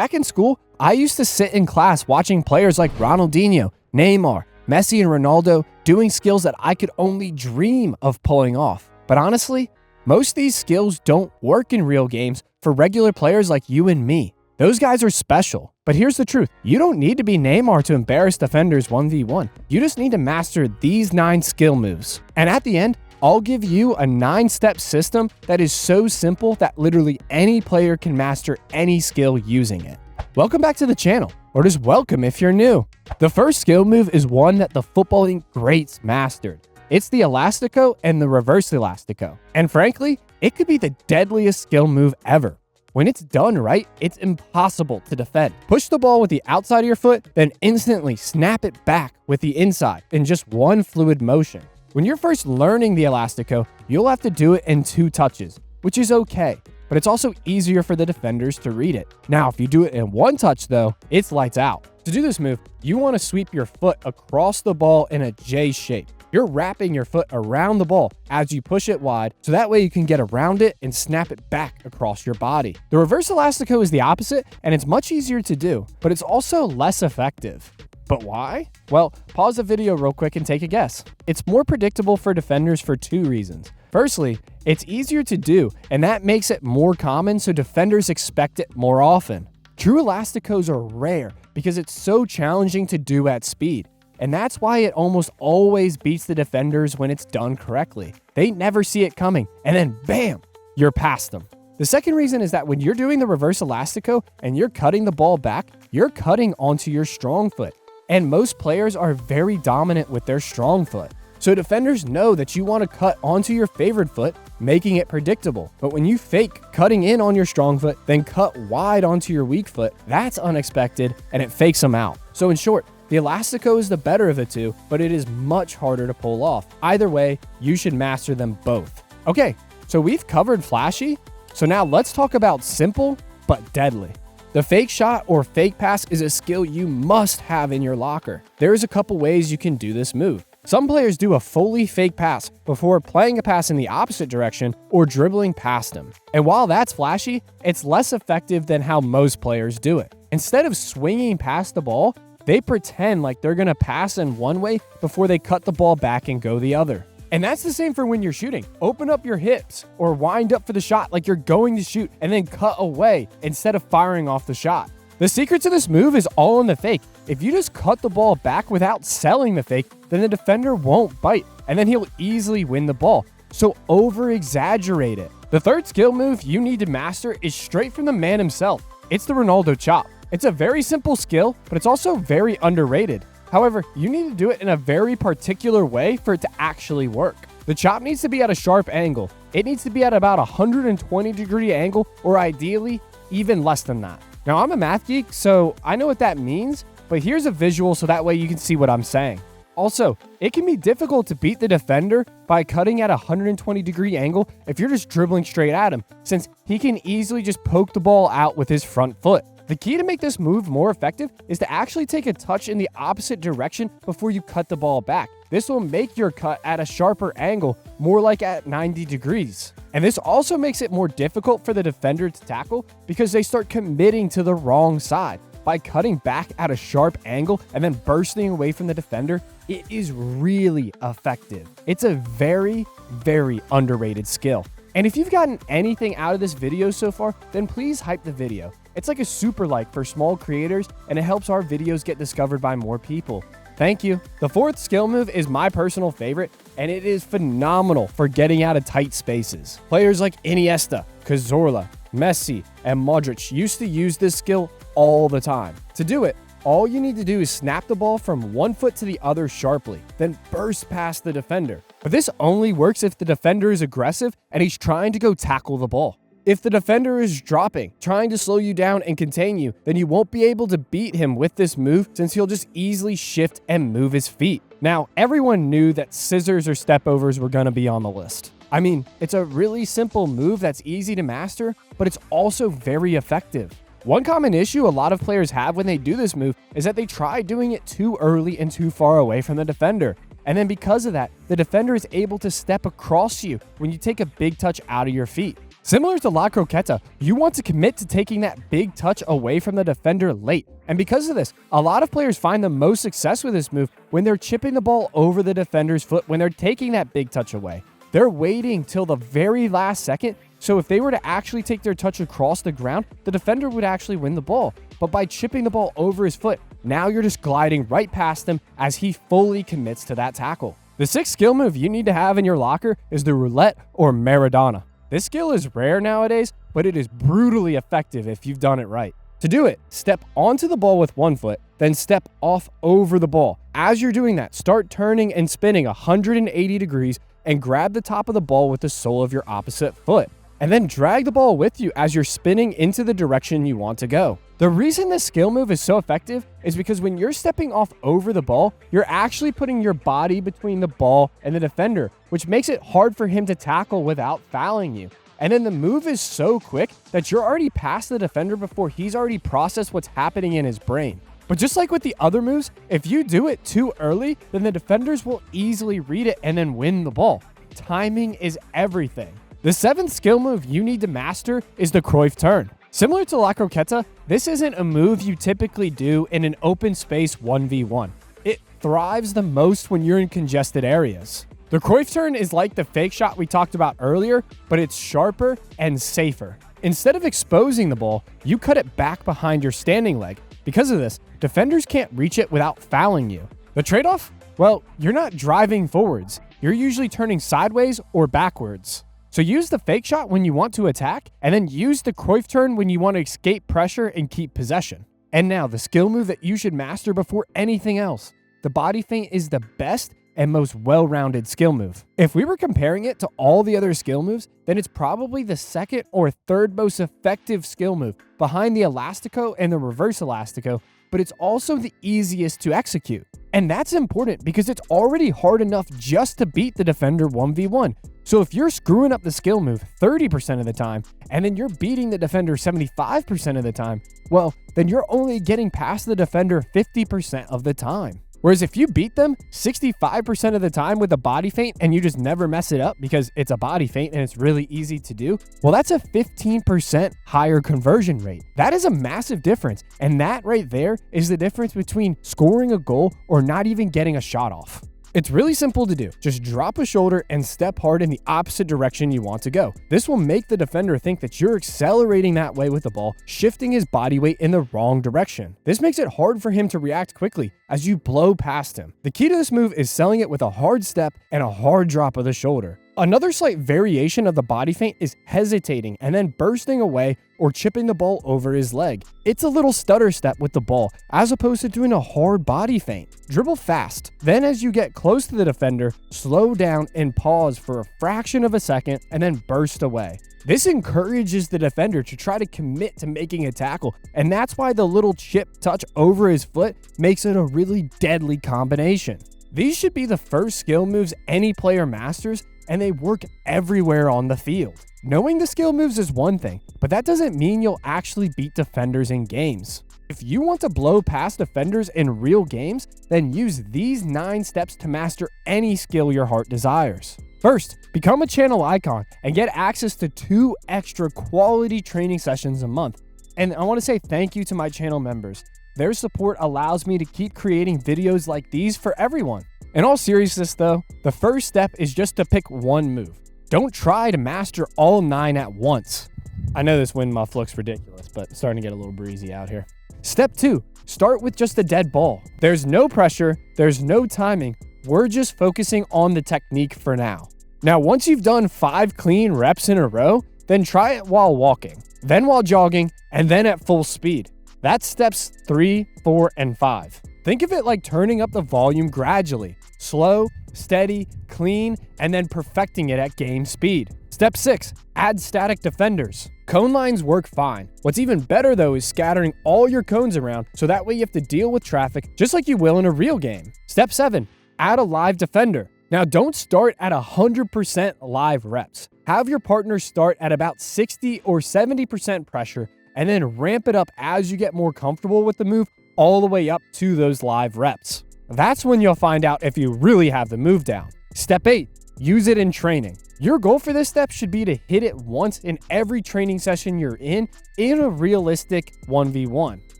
Back in school, I used to sit in class watching players like Ronaldinho, Neymar, Messi, and Ronaldo doing skills that I could only dream of pulling off. But honestly, most of these skills don't work in real games for regular players like you and me. Those guys are special. But here's the truth. You don't need to be Neymar to embarrass defenders 1v1. You just need to master these 9 skill moves. And at the end, I'll give you a 9-step system that is so simple that literally any player can master any skill using it. Welcome back to the channel, or just welcome if you're new. The first skill move is one that the footballing greats mastered. It's the elastico and the reverse elastico. And frankly, it could be the deadliest skill move ever. When it's done right, it's impossible to defend. Push the ball with the outside of your foot, then instantly snap it back with the inside in just one fluid motion. When you're first learning the elastico, you'll have to do it in 2 touches, which is okay, but it's also easier for the defenders to read it. Now, if you do it in 1 touch though, it's lights out. To do this move, you want to sweep your foot across the ball in a J shape. You're wrapping your foot around the ball as you push it wide, so that way you can get around it and snap it back across your body. The reverse elastico is the opposite, and it's much easier to do, but it's also less effective. But why? Well, pause the video real quick and take a guess. It's more predictable for defenders for 2 reasons. Firstly, it's easier to do, and that makes it more common, so defenders expect it more often. True elasticos are rare because it's so challenging to do at speed. And that's why it almost always beats the defenders when it's done correctly. They never see it coming, and then bam, you're past them. The second reason is that when you're doing the reverse elastico and you're cutting the ball back, you're cutting onto your strong foot. And most players are very dominant with their strong foot. So defenders know that you want to cut onto your favored foot, making it predictable. But when you fake cutting in on your strong foot, then cut wide onto your weak foot, that's unexpected and it fakes them out. So in short, the elastico is the better of the 2, but it is much harder to pull off. Either way, you should master them both. Okay, so we've covered flashy. So now let's talk about simple but deadly. The fake shot or fake pass is a skill you must have in your locker. There's a couple ways you can do this move. Some players do a fully fake pass before playing a pass in the opposite direction or dribbling past him. And while that's flashy, it's less effective than how most players do it. Instead of swinging past the ball, they pretend like they're gonna pass in one way before they cut the ball back and go the other. And that's the same for when you're shooting. Open up your hips or wind up for the shot like you're going to shoot and then cut away instead of firing off the shot. The secret to this move is all in the fake. If you just cut the ball back without selling the fake, then the defender won't bite and then he'll easily win the ball. So over-exaggerate it. The third skill move you need to master is straight from the man himself. It's the Ronaldo chop. It's a very simple skill, but it's also very underrated. However, you need to do it in a very particular way for it to actually work. The chop needs to be at a sharp angle. It needs to be at about a 120-degree angle, or ideally, even less than that. Now, I'm a math geek, so I know what that means, but here's a visual so that way you can see what I'm saying. Also, it can be difficult to beat the defender by cutting at a 120-degree angle if you're just dribbling straight at him, since he can easily just poke the ball out with his front foot. The key to make this move more effective is to actually take a touch in the opposite direction before you cut the ball back. This will make your cut at a sharper angle, more like at 90 degrees. And this also makes it more difficult for the defender to tackle because they start committing to the wrong side. By cutting back at a sharp angle and then bursting away from the defender, it is really effective. It's a very, very underrated skill. And if you've gotten anything out of this video so far, then please hype the video. It's like a super like for small creators, and it helps our videos get discovered by more people. Thank you. The fourth skill move is my personal favorite, and it is phenomenal for getting out of tight spaces. Players like Iniesta, Cazorla, Messi, and Modric used to use this skill all the time. To do it, all you need to do is snap the ball from one foot to the other sharply, then burst past the defender. But this only works if the defender is aggressive and he's trying to go tackle the ball. If the defender is dropping, trying to slow you down and contain you, then you won't be able to beat him with this move since he'll just easily shift and move his feet. Now, everyone knew that scissors or stepovers were going to be on the list. I mean, it's a really simple move that's easy to master, but it's also very effective. One common issue a lot of players have when they do this move is that they try doing it too early and too far away from the defender. And then because of that, the defender is able to step across you when you take a big touch out of your feet. Similar to 𝗘𝗙𝗙𝗘𝗖𝗧𝗜𝗓, you want to commit to taking that big touch away from the defender late. And because of this, a lot of players find the most success with this move when they're chipping the ball over the defender's foot when they're taking that big touch away. They're waiting till the very last second, so if they were to actually take their touch across the ground, the defender would actually win the ball. But by chipping the ball over his foot, now you're just gliding right past him as he fully commits to that tackle. The sixth skill move you need to have in your locker is the roulette or Maradona. This skill is rare nowadays, but it is brutally effective if you've done it right. To do it, step onto the ball with one foot, then step off over the ball. As you're doing that, start turning and spinning 180 degrees and grab the top of the ball with the sole of your opposite foot. And then drag the ball with you as you're spinning into the direction you want to go. The reason this skill move is so effective is because when you're stepping off over the ball, you're actually putting your body between the ball and the defender, which makes it hard for him to tackle without fouling you. And then the move is so quick that you're already past the defender before he's already processed what's happening in his brain. But just like with the other moves, if you do it too early, then the defenders will easily read it and then win the ball. Timing is everything. The seventh skill move you need to master is the Cruyff turn. Similar to 𝗘𝗙𝗙𝗘𝗖𝗧𝗜𝗓, this isn't a move you typically do in an open space 1v1. It thrives the most when you're in congested areas. The Cruyff turn is like the fake shot we talked about earlier, but it's sharper and safer. Instead of exposing the ball, you cut it back behind your standing leg. Because of this, defenders can't reach it without fouling you. The trade-off? Well, you're not driving forwards. You're usually turning sideways or backwards. So use the fake shot when you want to attack, and then use the Cruyff turn when you want to escape pressure and keep possession. And now, the skill move that you should master before anything else. The body feint is the best and most well-rounded skill move. If we were comparing it to all the other skill moves, then it's probably the second or third most effective skill move behind the elastico and the reverse elastico, but it's also the easiest to execute. And that's important because it's already hard enough just to beat the defender 1v1. So if you're screwing up the skill move 30% of the time, and then you're beating the defender 75% of the time, well, then you're only getting past the defender 50% of the time. Whereas if you beat them 65% of the time with a body feint and you just never mess it up because it's a body feint and it's really easy to do, well, that's a 15% higher conversion rate. That is a massive difference. And that right there is the difference between scoring a goal or not even getting a shot off. It's really simple to do. Just drop a shoulder and step hard in the opposite direction you want to go. This will make the defender think that you're accelerating that way with the ball, shifting his body weight in the wrong direction. This makes it hard for him to react quickly as you blow past him. The key to this move is selling it with a hard step and a hard drop of the shoulder. Another slight variation of the body feint is hesitating and then bursting away or chipping the ball over his leg. It's a little stutter step with the ball as opposed to doing a hard body feint. Dribble fast. Then as you get close to the defender, slow down and pause for a fraction of a second and then burst away. This encourages the defender to try to commit to making a tackle, and that's why the little chip touch over his foot makes it a really deadly combination. These should be the first skill moves any player masters, and they work everywhere on the field. Knowing the skill moves is one thing, but that doesn't mean you'll actually beat defenders in games. If you want to blow past defenders in real games, then use these 9 steps to master any skill your heart desires. First, become a channel icon and get access to 2 extra quality training sessions a month. And I want to say thank you to my channel members. Their support allows me to keep creating videos like these for everyone. In all seriousness though, the first step is just to pick one move. Don't try to master all 9 at once. I know this wind muff looks ridiculous, but it's starting to get a little breezy out here. Step 2, start with just a dead ball. There's no pressure, there's no timing. We're just focusing on the technique for now. Now, once you've done 5 clean reps in a row, then try it while walking, then while jogging, and then at full speed. That's steps 3, 4, and 5. Think of it like turning up the volume gradually, slow, steady, clean, and then perfecting it at game speed. Step 6, add static defenders. Cone lines work fine. What's even better though is scattering all your cones around so that way you have to deal with traffic just like you will in a real game. Step 7, add a live defender. Now don't start at 100% live reps. Have your partner start at about 60 or 70% pressure and then ramp it up as you get more comfortable with the move all the way up to those live reps. That's when you'll find out if you really have the move down. Step 8, use it in training. Your goal for this step should be to hit it once in every training session you're in a realistic 1v1.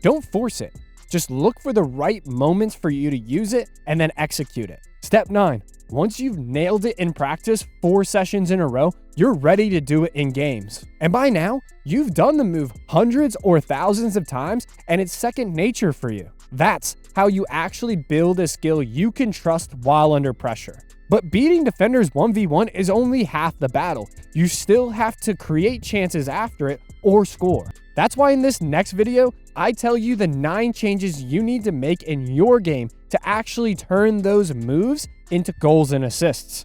Don't force it. Just look for the right moments for you to use it and then execute it. Step 9. Once you've nailed it in practice 4 sessions in a row, you're ready to do it in games. And by now, you've done the move hundreds or thousands of times, and it's second nature for you. That's how you actually build a skill you can trust while under pressure. But beating defenders 1v1 is only half the battle. You still have to create chances after it or score. That's why in this next video, I tell you the 9 changes you need to make in your game to actually turn those moves into goals and assists.